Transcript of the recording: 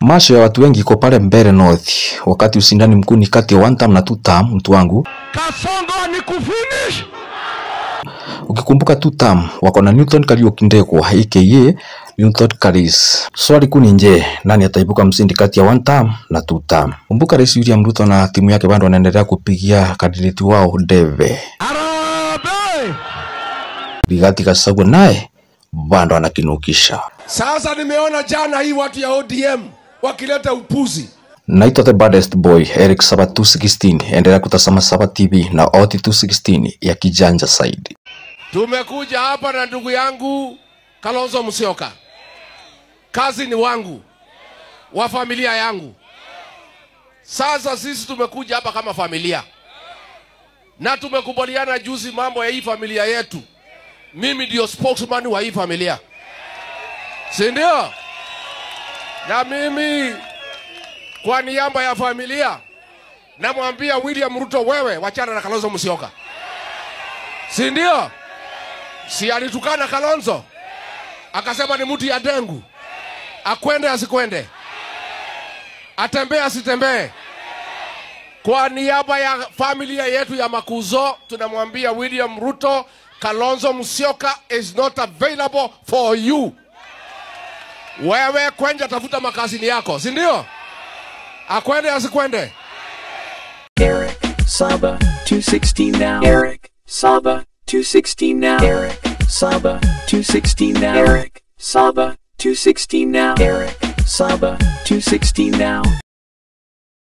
Macho ya watu wengi iko pale Mbeere North, wakati usindani mkuu ni kati ya 1 term na 2 term. Mtu wangu Kasongo ni kufinish. Ukikumbuka 2 term wako na Newton Kariuki Ndegwa aka Newton Karis. Swali kuu ni je, nani ataibuka mshindi kati ya 1 term na 2 term? Kumbuka Rais William Ruto na timu yake bado wanaendelea kupigia kandidati wao debe. Arabe! Rigathi Gachagua naye bado anakinukisha. Sasa nimeona jana hii watu ya ODM wakileta upuzi. Naitwa the baddest boy Eric Saba 216. Endelea kutazama Saba TV na OT 216 ya kijanja zaidi. Tumekuja hapa na ndugu yangu Kalonzo Musyoka. Kazi ni wangu, wa familia yangu. Sasa sisi tumekuja hapa kama familia, na tumekubaliana juzi mambo ya hii familia yetu. Mimi ndio spokesman wa hii familia, si ndio? Na mimi kwa niaba ya familia namwambia William Ruto, wewe wachana na Kalonzo Musyoka, si ndio? Si alitukana Kalonzo akasema ni mtu ya dengu, akwende asikwende, atembee asitembee. Kwa niaba ya familia yetu ya Makuzo tunamwambia William Ruto, Kalonzo Musyoka is not available for you. Wewe kwenda tafuta makazini yako, si ndio? Akwende asikwende. Eric Saba 216 now. Eric Saba 216 now. Eric Saba 216 now. Eric Saba 216 now. Eric Saba 216 now.